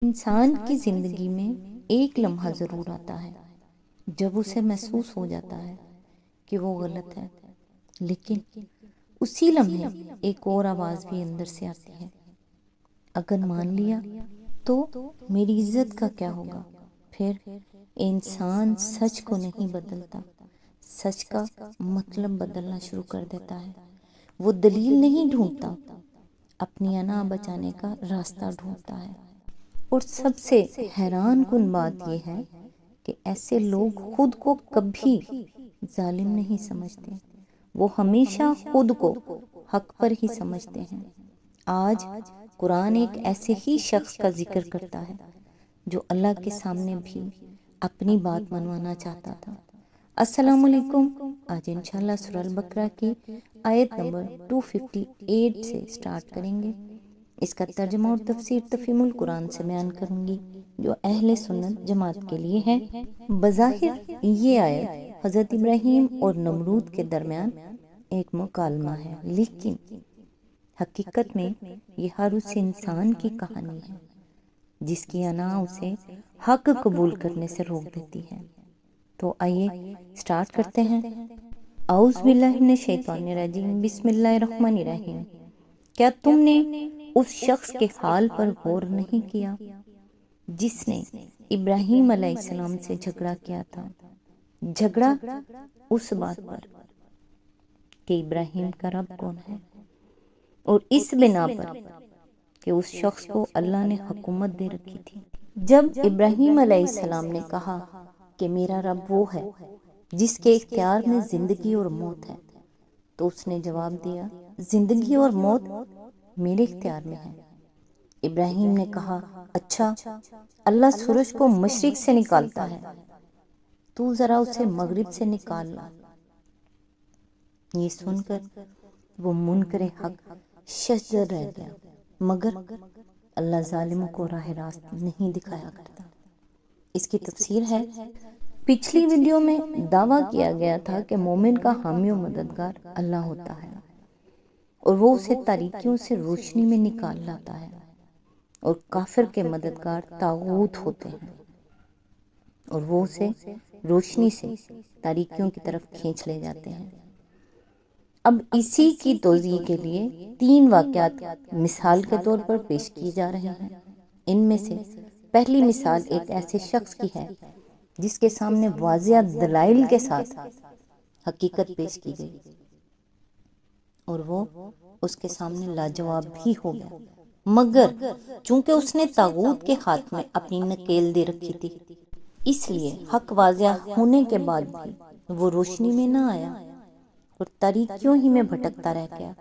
انسان کی زندگی میں ایک لمحہ ضرور آتا ہے جب اسے محسوس ہو جاتا ہے کہ وہ غلط ہے، لیکن اسی لمحے ایک اور آواز بھی اندر سے آتی ہے، اگر مان لیا تو میری عزت کا کیا ہوگا؟ پھر انسان سچ کو نہیں بدلتا، سچ کا مطلب بدلنا شروع کر دیتا ہے۔ وہ دلیل نہیں ڈھونڈتا، اپنی انا بچانے کا راستہ ڈھونڈتا ہے۔ اور سب سے حیران کن بات یہ ہے کہ ایسے لوگ خود کو کبھی ظالم نہیں سمجھتے، وہ ہمیشہ خود کو حق پر ہی سمجھتے ہیں۔ آج قرآن ایک ایسے ہی شخص کا ذکر کرتا ہے جو اللہ کے سامنے بھی اپنی بات منوانا چاہتا تھا۔ السلام علیکم، آج انشاءاللہ سورہ البقرہ کی آیت نمبر 258 سے سٹارٹ کریں گے۔ اس کا ترجمہ اور تفسیر تفہیم القرآن سے بیان کروں گی جو اہل سنت جماعت کے لیے ہے۔ بظاہر یہ آیت حضرت ابراہیم اور نمرود کے درمیان ایک مکالمہ ہے، لیکن حقیقت میں یہ ہر اس انسان کی کہانی ہے جس کی انا اسے حق قبول کرنے سے روک دیتی ہے۔ تو آئیے سٹارٹ کرتے ہیں۔ اعوذ باللہ من الشیطان الرجیم، بسم اللہ الرحمن الرحیم۔ کیا تم نے اس شخص کے حال پر غور نہیں کیا جس نے ابراہیم علیہ السلام سے جھگڑا کیا تھا؟ جھگڑا اس بات پر کہ ابراہیم کا رب کون ہے، اور اس بنا پر کہ اس شخص کو اللہ نے حکومت دے رکھی تھی۔ جب ابراہیم علیہ السلام نے کہا کہ میرا رب وہ ہے جس کے اختیار میں زندگی اور موت ہے، تو اس نے جواب دیا، زندگی اور موت میرے اختیار میں ہے۔ ابراہیم نے کہا، اچھا، اللہ سورج کو مشرق سے نکالتا ہے، تو ذرا اسے مغرب سے نکال لا۔ یہ سن کر وہ منکر حق ششدر رہ گیا، مگر اللہ ظالموں کو راہ راست نہیں دکھایا کرتا۔ اس کی تفسیر ہے، پچھلی ویڈیو میں دعویٰ کیا گیا تھا کہ مومن کا حامی و مددگار اللہ ہوتا ہے اور وہ اسے تاریکیوں سے روشنی میں نکال لاتا ہے، اور کافر کے مددگار طاغوت ہوتے ہیں اور وہ اسے روشنی سے تاریکیوں کی طرف کھینچ لے جاتے ہیں۔ اب اسی کی توضیح کے لیے 3 واقعات مثال کے طور پر پیش کیے جا رہے ہیں۔ ان میں سے پہلی مثال ایک ایسے شخص کی ہے جس کے سامنے واضح دلائل کے ساتھ حقیقت پیش کی گئی، اور وہ اس کے سامنے لاجواب بھی ہو گیا، مگر چونکہ اس نے طاغوت کے ہاتھ میں اپنی نکیل دے رکھی تھی، اس لیے حق واضح ہونے کے بعد بھی وہ روشنی میں نہ آیا اور تاریکیوں ہی میں بھٹکتا رہ گیا۔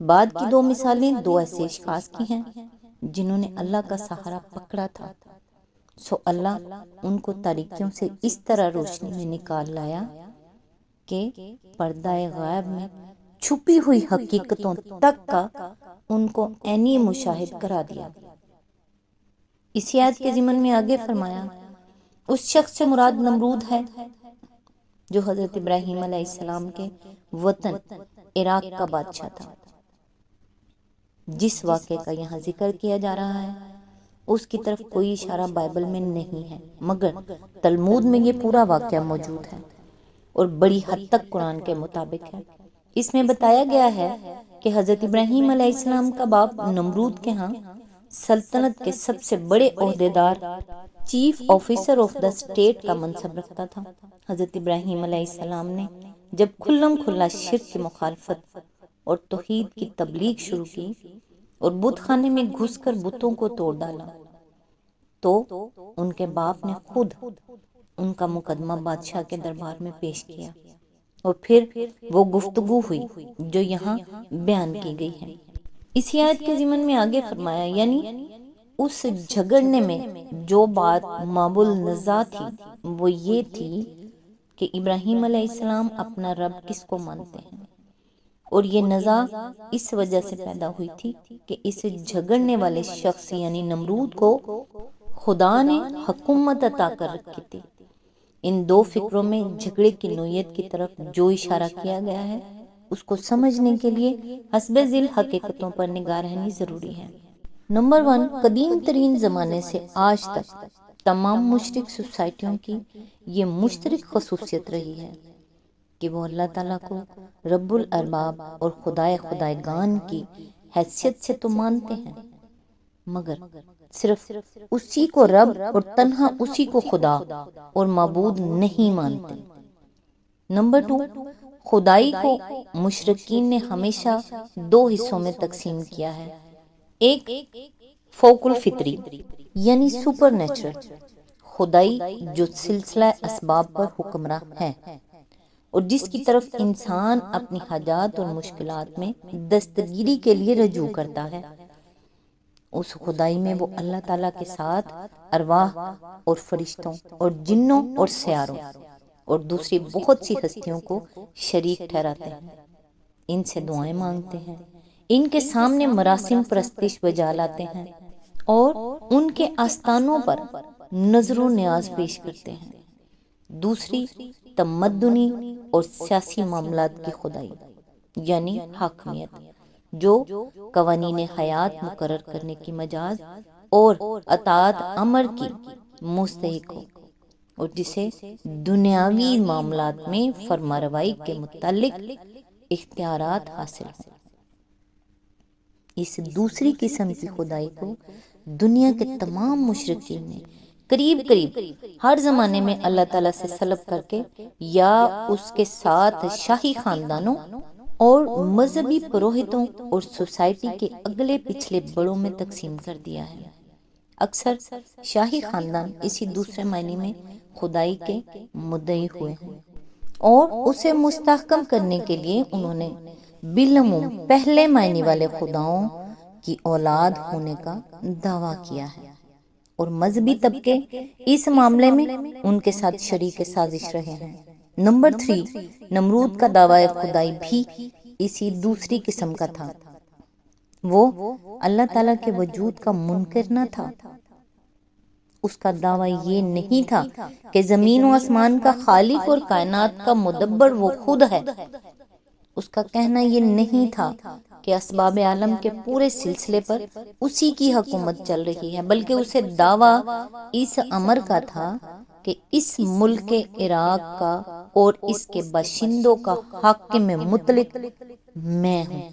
بعد کی 2 مثالیں 2 ایسے اشخاص کی ہیں جنہوں نے اللہ کا سہارا پکڑا تھا، سو اللہ ان کو تاریکیوں سے اس طرح روشنی میں نکال لایا کہ پردہ غیب میں چھپی ہوئی حقیقتوں تک کا ان کو عینی مشاہد کرا دیا۔ اسی آیت کے ضمن میں آگے فرمایا، اس شخص سے مراد نمرود ہے جو حضرت ابراہیم علیہ السلام کے وطن عراق کا بادشاہ تھا۔ جس واقعے کا یہاں ذکر کیا جا رہا ہے اس کی طرف کوئی اشارہ بائبل میں نہیں ہے، مگر تلمود میں یہ پورا واقعہ موجود ہے اور بڑی حد تک قرآن کے مطابق ہے۔ اس میں بتایا گیا ہے کہ حضرت ابراہیم علیہ السلام کا باپ نمرود کے ہاں سلطنت کے سب سے بڑے عہدیدار chief officer of the state کا منصب رکھتا تھا۔ حضرت ابراہیم علیہ السلام نے جب کھلم کھلا شرک کی مخالفت اور توحید کی تبلیغ شروع کی اور بت خانے میں گھس کر بتوں کو توڑ ڈالا، تو ان کے باپ نے خود ان کا مقدمہ بادشاہ کے دربار میں پیش کیا، اور پھر وہ گفتگو ہوئی جو یہاں بیان کی گئی ہے۔ اسی آیت کے ضمن میں آگے فرمایا، یعنی اس جھگڑنے میں جو بات مابل نزاع تھی وہ یہ تھی کہ ابراہیم علیہ السلام اپنا رب کس کو مانتے ہیں، اور یہ نزاع اس وجہ سے پیدا ہوئی تھی کہ اس جھگڑنے والے شخص یعنی نمرود کو خدا نے حکومت عطا کر رکھی تھی۔ ان 2 فکروں میں جھگڑے کی نوعیت کی طرف جو اشارہ کیا گیا ہے اس کو سمجھنے کے لیے حسب ذیل حقیقتوں پر نگاہ رہنی ضروری ہے۔ نمبر 1، قدیم ترین زمانے سے آج تک تمام مشرک سوسائٹیوں کی یہ مشترک خصوصیت رہی ہے کہ وہ اللہ تعالیٰ کو رب الارباب اور خدائے گان کی حیثیت سے تو مانتے ہیں، مگر صرف اسی کو رب اور تنہا اسی کو خدا اور معبود نہیں مانتے۔ نمبر 2، خدائی کو مشرکین نے ہمیشہ 2 حصوں میں تقسیم کیا ہے، ایک فوق الفطری یعنی سپر نیچرل خدائی جو سلسلہ اسباب پر حکمراں ہے اور جس کی طرف انسان اپنی حاجات اور مشکلات میں دستگیری کے لیے رجوع کرتا ہے۔ اس خدائی میں وہ اللہ تعالیٰ کے ساتھ ارواح اور فرشتوں اور جنوں اور سیاروں اور دوسری بہت سی ہستیوں کو شریک ٹھہراتے ہیں، ان سے دعائیں مانگتے ہیں، ان کے سامنے مراسم پرستش بجا لاتے ہیں اور ان کے آستانوں پر نظر و نیاز پیش کرتے ہیں۔ دوسری تمدنی اور سیاسی معاملات کی خدائی یعنی حاکمیت، جو قوانین حیات مقرر کرنے کی مجاز اور اطاعت امر کی مستحق ہو اور جسے دنیاوی معاملات میں فرمانروائی کے متعلق اختیارات حاصل ہوں۔ اس دوسری قسم کی خدائی کو دنیا کے تمام مشرکین نے قریب ہر زمانے میں اللہ تعالیٰ سے سلب کر کے یا اس کے ساتھ شاہی خاندانوں اور مذہبی پروہتوں اور سوسائٹی کے اگلے پچھلے بڑوں میں تقسیم کر دیا ہے۔ اکثر شاہی خاندان اسی دوسرے معنی میں خدائی کے مدعی ہوئے ہیں اور اسے مستحکم کرنے کے لیے انہوں نے بالعموم پہلے معنی والے خداؤں کی اولاد ہونے کا دعویٰ کیا ہے اور مذہبی طبقے اس معاملے میں ان کے ساتھ شریک سازش رہے ہیں۔ نمبر 3، نمرود کا دعویٰ خدائی بھی اسی دوسری قسم کا تھا۔ وہ اللہ تعالیٰ کے وجود کا منکر نہ تھا۔ اس کا دعویٰ یہ نہیں تھا کہ زمین و آسمان کا خالق اور کائنات کا مدبر وہ خود ہے۔ اس کا کہنا یہ نہیں تھا کہ اسباب عالم کے پورے سلسلے پر اسی کی حکومت چل رہی ہے، بلکہ اسے دعویٰ اس امر کا تھا کہ اس ملک عراق کا اور اس کے باشندوں کا حاکم مطلق میں ہوں،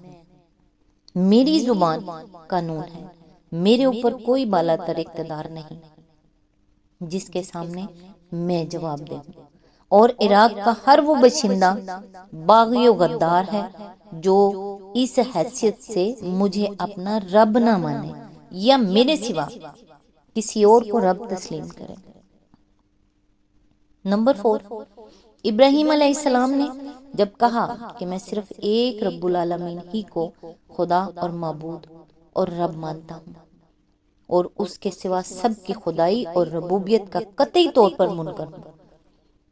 میری زبان قانون ہے، میرے اوپر کوئی بالا تر اقتدار نہیں جس کے سامنے میں جواب دوں، اور عراق کا ہر وہ باشندہ باغی و غدار ہے جو اس حیثیت سے مجھے اپنا رب نہ مانے یا میرے سوا کسی اور کو رب تسلیم کرے۔ نمبر 4، ابراہیم علیہ السلام نے جب کہا کہ میں صرف ایک رب العالمین ہی کو خدا اور معبود اور رب مانتا ہوں اور اس کے سوا سب کی خدائی اور ربوبیت کا قطعی طور پر منکر ہوں،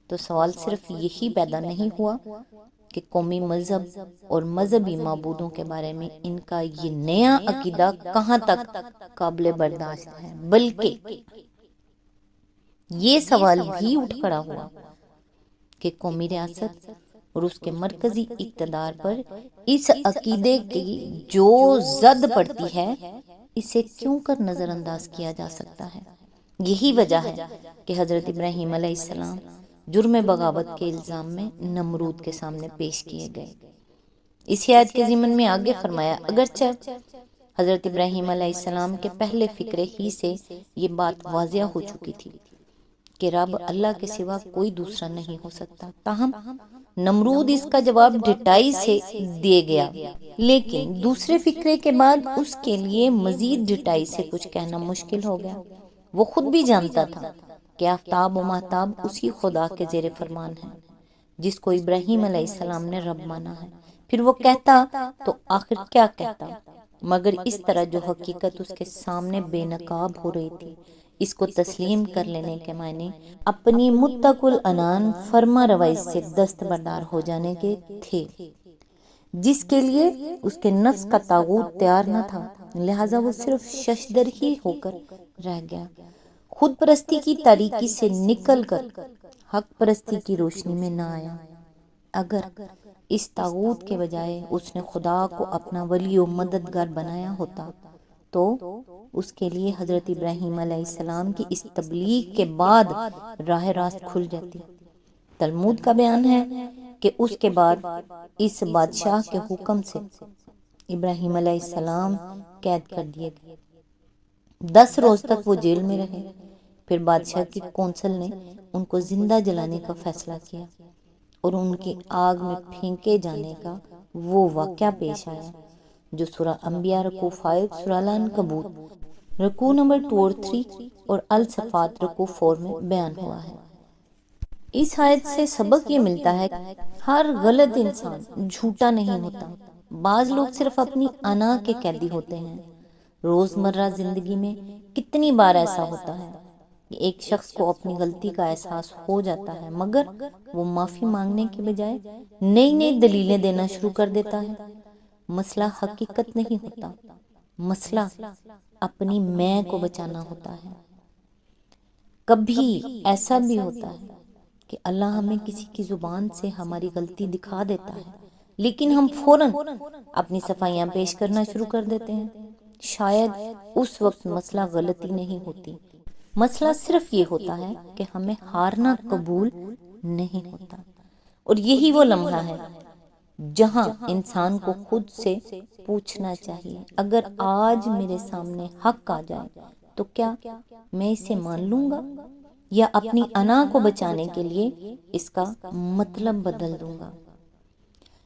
تو سوال صرف یہی پیدا نہیں ہوا کہ قومی مذہب اور مذہبی معبودوں کے بارے میں ان کا یہ نیا عقیدہ کہاں تک قابل برداشت ہے، بلکہ یہ سوال بھی اٹھ کھڑا ہوا کہ قومی ریاست اور اس کے مرکزی اقتدار پر اس عقیدے کی جو زد پڑتی ہے اسے کیوں کر نظر انداز کیا جا سکتا ہے۔ یہی وجہ ہے کہ حضرت ابراہیم علیہ السلام جرم بغاوت کے الزام میں نمرود کے سامنے پیش کیے گئے۔ اسی آیت کے ضمن میں آگے فرمایا، اگرچہ حضرت ابراہیم علیہ السلام کے پہلے فکرے ہی سے یہ بات واضح ہو چکی تھی کہ رب اللہ کے سوا کوئی دوسرا نہیں ہو سکتا، تاہم نمرود اس کا جواب ڈٹائی سے دے گیا، لیکن دوسرے فکرے کے بعد اس کے لیے مزید ڈٹائی سے کچھ کہنا مشکل ہو گیا۔ وہ خود بھی جانتا تھا کہ آفتاب و مہتاب اسی خدا کے زیر فرمان ہے جس کو ابراہیم علیہ السلام نے رب مانا ہے۔ پھر وہ کہتا تو آخر کیا کہتا، مگر اس طرح جو حقیقت اس کے سامنے بے نقاب ہو رہی تھی اس کو تسلیم کر لینے کے معنی اپنی متق العنان فرما روائی سے دستبردار ہو جانے کے تھے، جس کے لیے اس کے نفس کا طاغوت تیار نہ تھا، لہٰذا وہ صرف ششدر ہی ہو کر رہ گیا، خود پرستی کی تاریکی سے نکل کر حق پرستی کی روشنی میں نہ آیا۔ اگر اس طاغوت کے بجائے اس نے خدا کو اپنا ولی و مددگار بنایا ہوتا تو اس کے لیے حضرت ابراہیم علیہ السلام کی اس تبلیغ کے بعد راہ راست کھل جاتی۔ تلمود کا بیان ہے کہ اس کے بعد اس بادشاہ کے حکم سے ابراہیم علیہ السلام قید کر دیے گئے۔ 10 روز تک وہ جیل میں رہے۔ پھر بادشاہ کی کونسل نے ان کو زندہ جلانے کا فیصلہ کیا اور ان کی آگ میں پھینکے جانے کا وہ واقعہ پیش آیا جو سورہ انبیاء رکوع 5، سورہ العنکبوت رکوع نمبر 2 اور 3 اور الصفات رکوع 4 میں بیان ہوا ہے۔ اس آیت سے سبق یہ ملتا ہے کہ ہر غلط انسان جھوٹا نہیں ہوتا۔ بعض لوگ صرف اپنی انا کے قیدی ہوتے ہیں۔ روزمرہ زندگی میں کتنی بار ایسا ہوتا ہے کہ ایک شخص کو اپنی غلطی کا احساس ہو جاتا ہے مگر وہ معافی مانگنے کے بجائے نئی نئی دلیلیں دینا شروع کر دیتا ہے۔ مسئلہ حقیقت نہیں ہوتا، مسئلہ اپنی میں کو بچانا ہوتا ہے۔ کبھی ایسا بھی ہوتا ہے کہ اللہ ہمیں کسی کی زبان سے ہماری غلطی دکھا دیتا ہے لیکن ہم فوراً اپنی صفائیاں پیش کرنا شروع کر دیتے ہیں۔ شاید اس وقت مسئلہ غلطی نہیں ہوتی، مسئلہ صرف یہ ہوتا ہے کہ ہمیں ہارنا قبول نہیں ہوتا۔ اور یہی وہ لمحہ ہے جہاں انسان کو خود سے پوچھنا چاہیے، اگر آج میرے سامنے حق آ جائے تو کیا میں اسے مان لوں گا یا اپنی انا کو بچانے کے لیے اس کا مطلب بدل دوں گا؟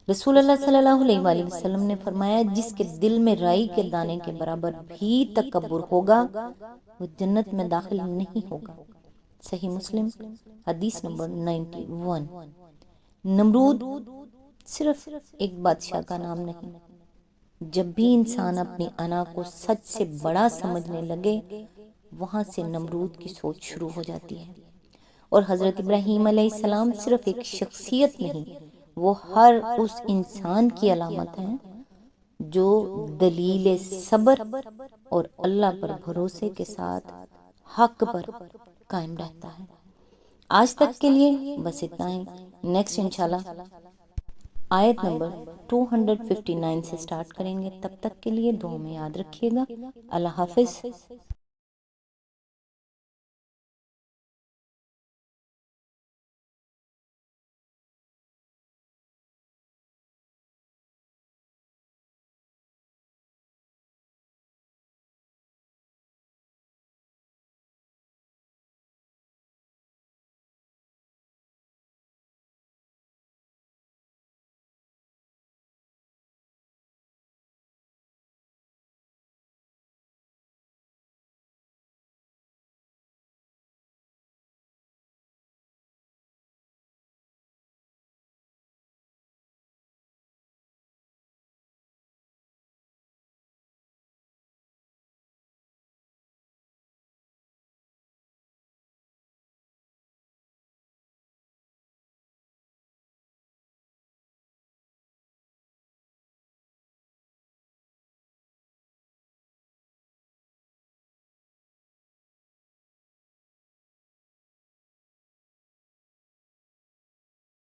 رسول اللہ صلی اللہ علیہ وآلہ وسلم نے فرمایا، جس کے دل میں رائی کے دانے کے برابر بھی تکبر ہوگا وہ جنت میں داخل نہیں ہوگا۔ صحیح مسلم حدیث نمبر 91۔ نمرود صرف ایک بادشاہ کا نام نہیں۔ جب بھی انسان اپنی انا کو سچ سے بڑا سمجھنے لگے وہاں سے نمرود کی سوچ شروع ہو جاتی ہے۔ اور حضرت ابراہیم علیہ السلام صرف ایک شخصیت نہیں، وہ ہر اس انسان کی علامت ہیں جو دلیل صبر اور اللہ پر بھروسے کے ساتھ حق پر قائم رہتا ہے۔ آج تک کے لیے بس اتنا ہی۔ نیکسٹ انشاءاللہ آیت نمبر 259 سے سٹارٹ کریں گے۔ تب تک کے لیے دعا میں یاد رکھیے گا۔ اللہ حافظ۔